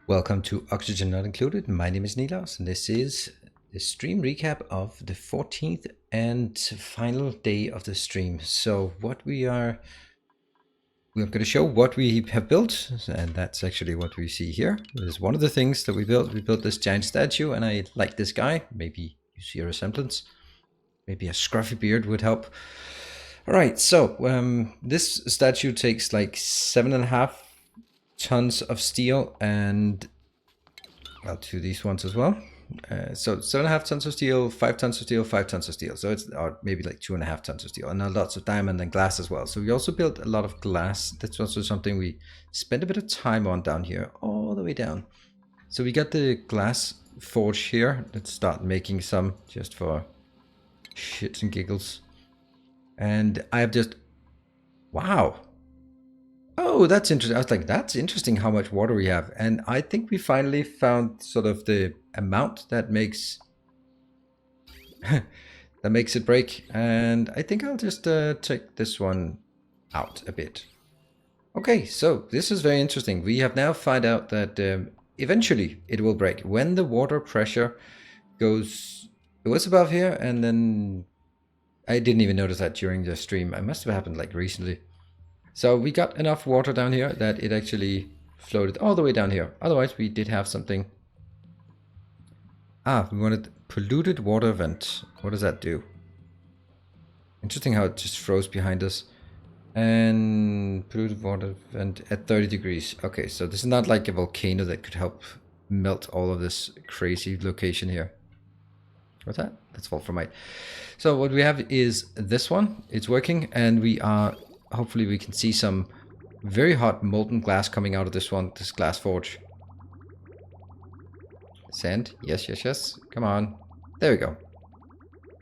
Welcome to Oxygen Not Included. My name is Nilaus, and this is the stream recap of the 14th and final day of the stream. So we're going to show what we have built, and that's actually what we see here. This is one of the things that we built. We built this giant statue, and I like this guy. Maybe you see a resemblance. Maybe a scruffy beard would help. All right, so this statue takes like 7.5 tons of steel, and I'll do these ones as well. So 7.5 tons of steel, 5 tons of steel, 5 tons of steel. So it's maybe like 2.5 tons of steel, and lots of diamond and glass as well. So we also built a lot of glass. That's also something we spent a bit of time on down here, all the way down. So we got the glass forge here. Let's start making some just for shits and giggles. And I have just, wow. Oh, that's interesting. I was like, that's interesting how much water we have. And I think we finally found sort of the amount that makes that makes it break. And I think I'll just take this one out a bit. Okay, so this is very interesting. We have now found out that eventually it will break. When the water pressure goes, it was above here, and then I didn't even notice that during the stream. It must have happened like recently. So we got enough water down here that it actually floated all the way down here. Otherwise, we did have something. We wanted polluted water vent. What does that do? Interesting how it just froze behind us. And polluted water vent at 30 degrees. Okay, so this is not like a volcano that could help melt all of this crazy location here. What's that? That's wolframite. So what we have is this one. It's working, and we are... Hopefully we can see some very hot molten glass coming out of this one, this glass forge. Sand. Yes, yes, yes. Come on. There we go.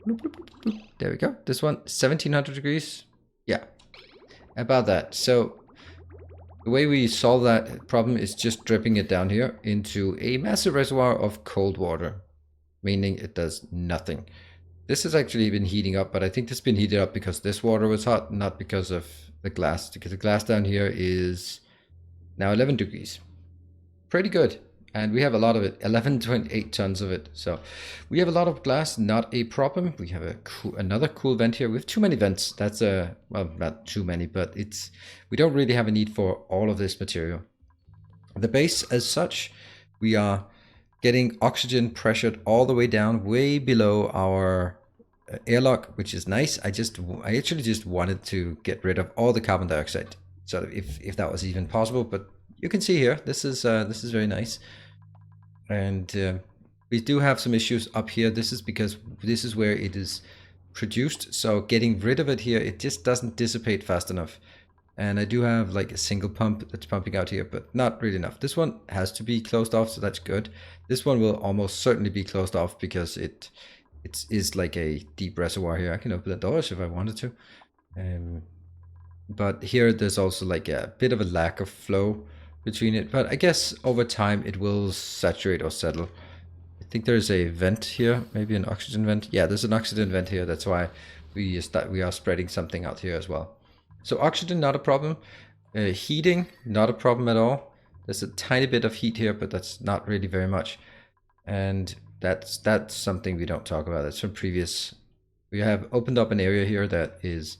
Bloop, bloop, bloop, bloop. There we go. This one, 1700 degrees. Yeah, about that. So the way we solve that problem is just dripping it down here into a massive reservoir of cold water, meaning it does nothing. This has actually been heating up, but I think this has been heated up because this water was hot, not because of the glass. Because the glass down here is now 11 degrees. Pretty good. And we have a lot of it, 11.8 tons of it. So we have a lot of glass, not a problem. We have another cool vent here. We have too many vents. That's well, not too many, but we don't really have a need for all of this material. The base as such, we are getting oxygen pressured all the way down, way below our airlock, which is nice. I actually just wanted to get rid of all the carbon dioxide, sort of, if that was even possible. But you can see here, this is very nice. And we do have some issues up here. This is because this is where it is produced. So getting rid of it here, it just doesn't dissipate fast enough. And I do have like a single pump that's pumping out here, but not really enough. This one has to be closed off, so that's good. This one will almost certainly be closed off because it is like a deep reservoir here. I can open the doors if I wanted to. But here there's also like a bit of a lack of flow between it. But I guess over time it will saturate or settle. I think there's a vent here, maybe an oxygen vent. Yeah, there's an oxygen vent here. That's why we are spreading something out here as well. So oxygen, not a problem. Heating, not a problem at all. There's a tiny bit of heat here, but that's not really very much. And that's something we don't talk about. That's from previous. We have opened up an area here that is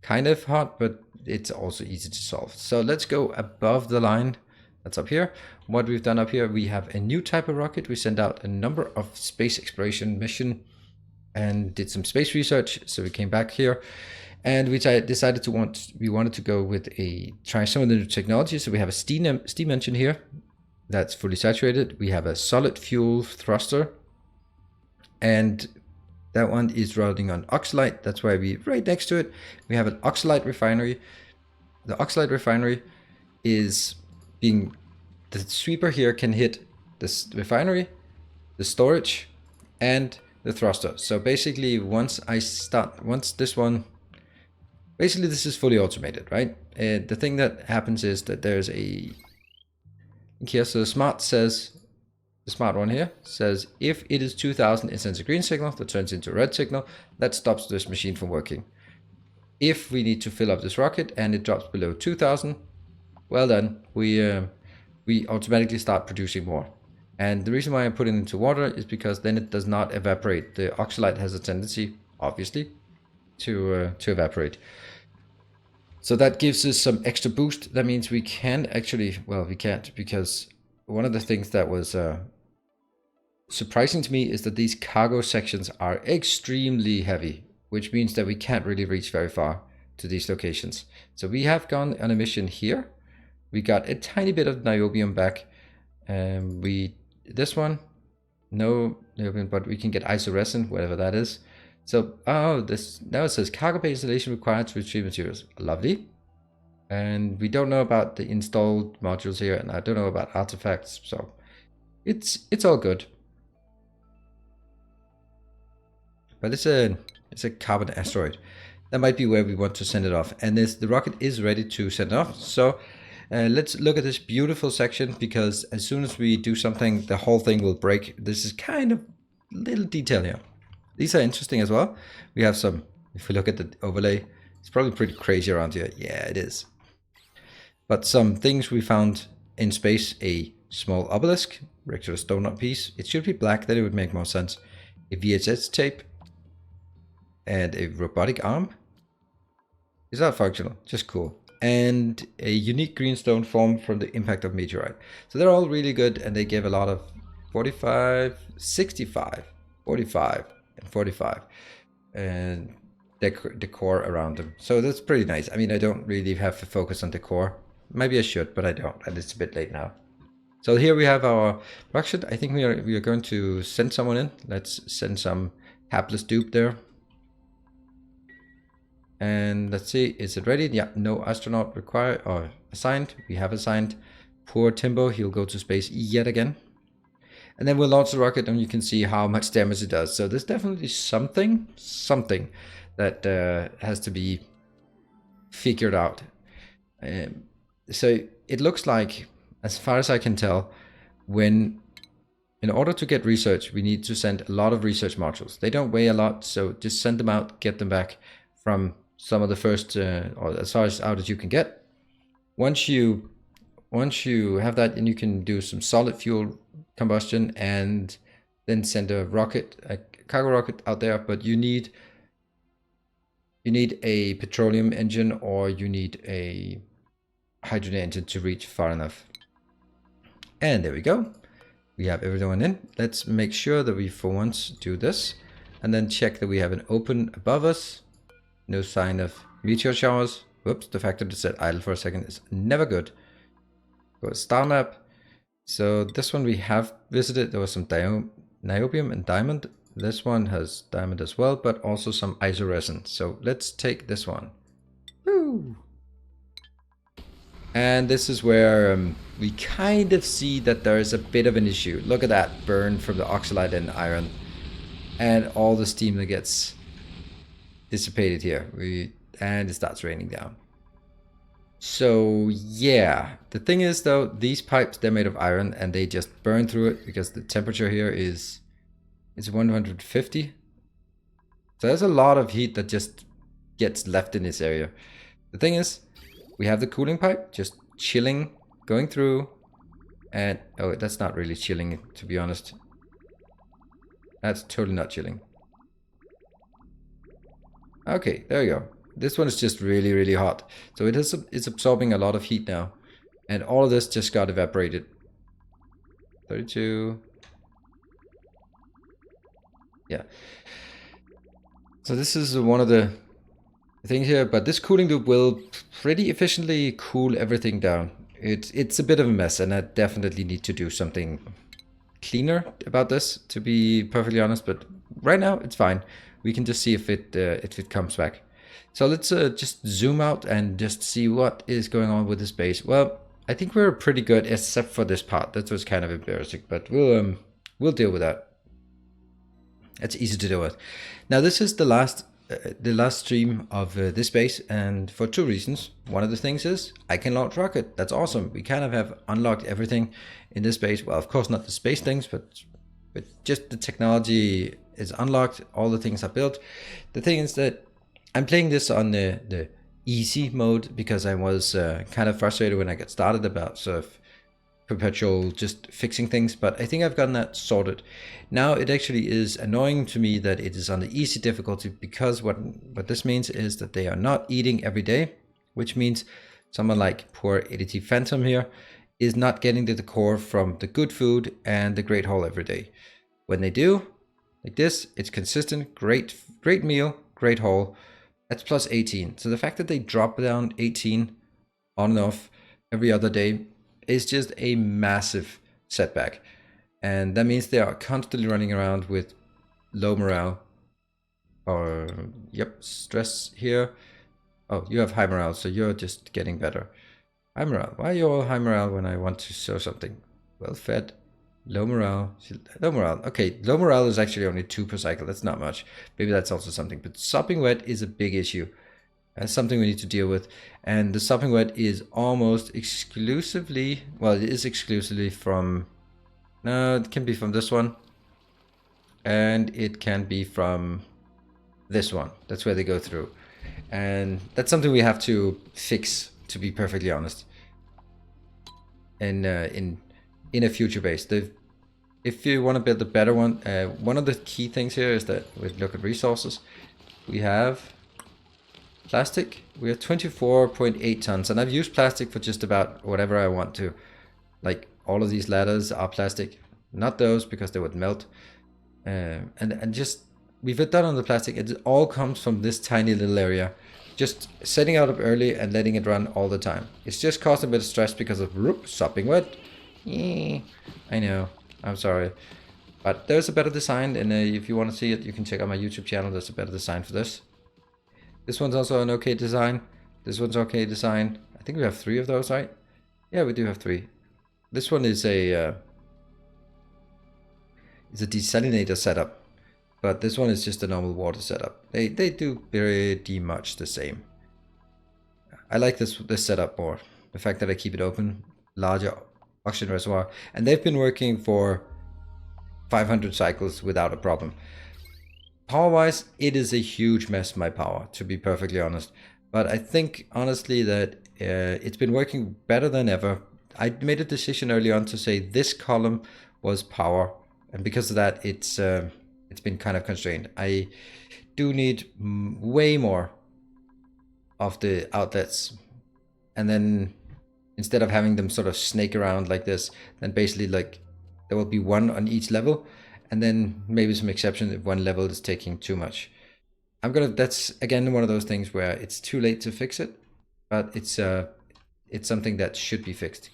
kind of hot, but it's also easy to solve. So let's go above the line. That's up here. What we've done up here, we have a new type of rocket. We sent out a number of space exploration mission and did some space research. So we came back here. And we decided we wanted to go with try some of the new technology. So we have a steam engine here that's fully saturated. We have a solid fuel thruster, and that one is running on oxalite. That's why right next to it, we have an oxalite refinery. The oxalite refinery is the sweeper here can hit this refinery, the storage, and the thruster. So basically, once this one. Basically, this is fully automated, right? The thing that happens is that there's here, so the smart one here says, if it is 2000, it sends a green signal that turns into a red signal that stops this machine from working. If we need to fill up this rocket and it drops below 2000, well then, we we automatically start producing more. And the reason why I put it into water is because then it does not evaporate. The oxalate has a tendency, obviously, to evaporate. So that gives us some extra boost. That means we can actually, well, we can't, because one of the things that was surprising to me is that these cargo sections are extremely heavy, which means that we can't really reach very far to these locations. So we have gone on a mission here. We got a tiny bit of niobium back. This one, no niobium, but we can get isoresin, whatever that is. So, this now it says cargo bay installation required to retrieve materials. Lovely. And we don't know about the installed modules here, and I don't know about artifacts, so it's all good. But it's a carbon asteroid. That might be where we want to send it off. And the rocket is ready to send it off. So let's look at this beautiful section, because as soon as we do something, the whole thing will break. This is kind of little detail here. These are interesting as well. We have some, if we look at the overlay, it's probably pretty crazy around here. Yeah, it is. But some things we found in space: a small obelisk, regular stone piece. It should be black, then it would make more sense. A VHS tape, and a robotic arm. Is that functional? Just cool. And a unique green stone formed from the impact of meteorite. So they're all really good, and they give a lot of 45, 65, 45, and 45. And decor around them. So that's pretty nice. I mean, I don't really have to focus on decor. Maybe I should, but I don't, and it's a bit late now. So here we have our production. I think we are going to send someone in. Let's send some hapless dupe there. And let's see, is it ready? Yeah, no astronaut required or assigned. We have assigned. Poor Timbo, he'll go to space yet again. And then we'll launch the rocket, and you can see how much damage it does. So there's definitely something that has to be figured out. So it looks like, as far as I can tell, in order to get research, we need to send a lot of research modules. They don't weigh a lot, so just send them out, get them back from some of the first, or as far out as you can get. Once you have that, and you can do some solid fuel combustion, and then send a cargo rocket out there. But you need a petroleum engine, or you need a hydrogen engine to reach far enough. And there we go. We have everyone in. Let's make sure that we for once do this, and then check that we have an open above us. No sign of meteor showers. Whoops, the fact that it said idle for a second is never good. Go to star map. So this one we have visited. There was some niobium and diamond. This one has diamond as well, but also some isoresin. So let's take this one. Woo! And this is where we kind of see that there is a bit of an issue. Look at that burn from the oxalate and iron, and all the steam that gets dissipated here. And it starts raining down. So yeah, the thing is though, these pipes, they're made of iron, and they just burn through it because the temperature here is 150. So there's a lot of heat that just gets left in this area. The thing is, we have the cooling pipe just chilling, going through, and oh, that's not really chilling, to be honest. That's totally not chilling. Okay, there you go. This one is just really, really hot. So it's absorbing a lot of heat now. And all of this just got evaporated. 32. Yeah. So this is one of the things here. But this cooling loop will pretty efficiently cool everything down. It's a bit of a mess, and I definitely need to do something cleaner about this, to be perfectly honest. But right now, it's fine. We can just see if it comes back. So let's just zoom out and just see what is going on with this base. Well, I think we're pretty good, except for this part. That was kind of embarrassing, but we'll deal with that. It's easy to deal with. Now this is the last stream of this base, and for two reasons. One of the things is I can launch rocket. That's awesome. We kind of have unlocked everything in this base. Well, of course not the space things, but just the technology is unlocked. All the things are built. The thing is that I'm playing this on the easy mode because I was kind of frustrated when I got started about sort of perpetual just fixing things, but I think I've gotten that sorted. Now it actually is annoying to me that it is on the easy difficulty, because what this means is that they are not eating every day, which means someone like poor ADT Phantom here is not getting to the core from the good food and the great haul every day. When they do, like this, it's consistent, great meal, great haul. That's plus 18. So the fact that they drop down 18 on and off every other day is just a massive setback. And that means they are constantly running around with low morale. Or, yep, stress here. Oh, you have high morale, so you're just getting better. High morale. Why are you all high morale when I want to show something? Well fed. Low morale. Low morale. Okay, low morale is actually only 2 per cycle. That's not much. Maybe that's also something. But sopping wet is a big issue. That's something we need to deal with. And the sopping wet is almost exclusively... Well, it is exclusively from... No, it can be from this one. And it can be from this one. That's where they go through. And that's something we have to fix, to be perfectly honest. And in a future base. If you want to build a better one, one of the key things here is that we look at resources. We have plastic. We have 24.8 tons, and I've used plastic for just about whatever I want to. Like all of these ladders are plastic, not those because they would melt. And just we've done on the plastic. It all comes from this tiny little area. Just setting out up early and letting it run all the time. It's just causing a bit of stress because of sopping wet. I know, I'm sorry, but there's a better design, and if you want to see it, you can check out my YouTube channel. There's a better design for this. This one's also an okay design. This one's okay design. I think we have 3 of those, right? Yeah, we do have 3. This one is a desalinator setup, but this one is just a normal water setup. They do pretty much the same. I like this setup more. The fact that I keep it open, larger oxygen reservoir, and they've been working for 500 cycles without a problem. Power wise, it is a huge mess, my power, to be perfectly honest, but I think honestly that it's been working better than ever. I made a decision early on to say this column was power, and because of that it's been kind of constrained. I do need way more of the outlets, and then instead of having them sort of snake around like this, then basically like there will be 1 on each level, and then maybe some exceptions if one level is taking too much. That's again one of those things where it's too late to fix it, but it's something that should be fixed.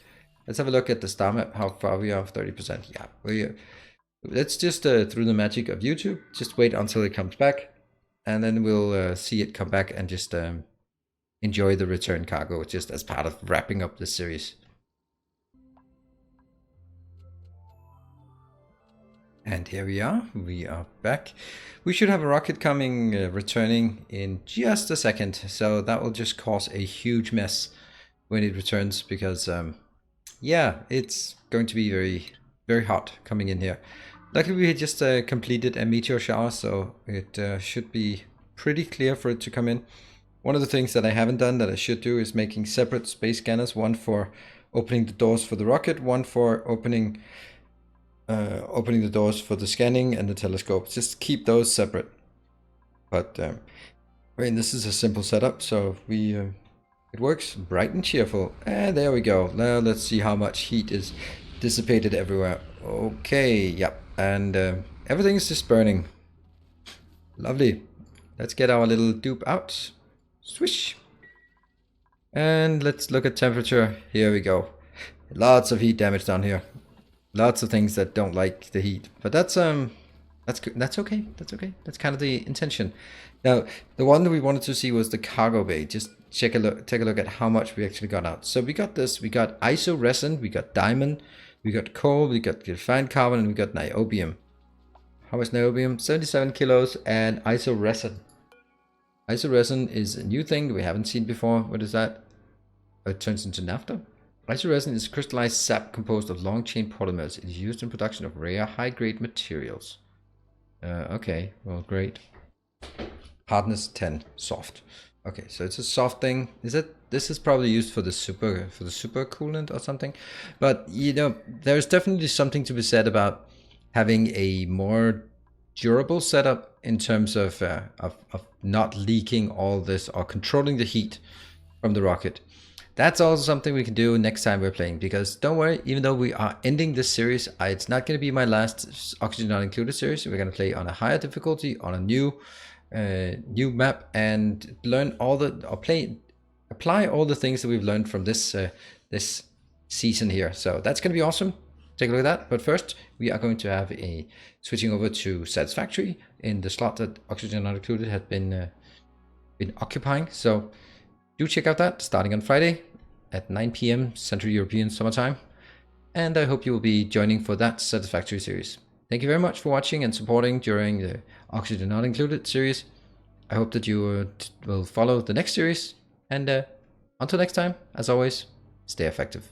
Let's have a look at the star map, how far we are, 30%. Yeah, let's just through the magic of YouTube, just wait until it comes back, and then we'll see it come back and just enjoy the return cargo just as part of wrapping up this series. And here we are back. We should have a rocket coming, returning in just a second, so that will just cause a huge mess when it returns, because yeah, it's going to be very, very hot coming in here. Luckily we had just completed a meteor shower, so it should be pretty clear for it to come in. One of the things that I haven't done that I should do is making separate space scanners, one for opening the doors for the rocket, one for opening the doors for the scanning and the telescope. Just keep those separate. But I mean, this is a simple setup, so it works bright and cheerful. And there we go. Now let's see how much heat is dissipated everywhere. Okay, yep, and everything is just burning. Lovely. Let's get our little dupe out. Swish. And let's look at temperature. Here we go. Lots of heat damage down here. Lots of things that don't like the heat, but that's okay. That's okay. That's kind of the intention. Now, the one that we wanted to see was the cargo bay. Just take a look at how much we actually got out. So we got this. We got iso resin. We got diamond. We got coal. We got refined carbon, and we got niobium. How much niobium? 77 kilos, and iso resin. Iso resin is a new thing that we haven't seen before. What is that? Oh, it turns into naphtha. Isoresin is crystallized sap composed of long-chain polymers. It is used in production of rare, high-grade materials. Okay, well, great. Hardness 10, soft. Okay, so it's a soft thing. Is it this is probably used for the super coolant or something. But you know, there's definitely something to be said about having a more durable setup in terms of not leaking all this or controlling the heat from the rocket. That's also something we can do next time we're playing, because don't worry, even though we are ending this series, it's not going to be my last Oxygen Not Included series. We're going to play on a higher difficulty, on a new map, and learn all the, or apply all the things that we've learned from this this season here. So that's going to be awesome. Take a look at that. But first, we are going to have a switching over to Satisfactory in the slot that Oxygen Not Included had been occupying. So do check out that, starting on Friday at 9 p.m. Central European Summer Time. And I hope you will be joining for that Satisfactory series. Thank you very much for watching and supporting during the Oxygen Not Included series. I hope that you will follow the next series. And until next time, as always, stay effective.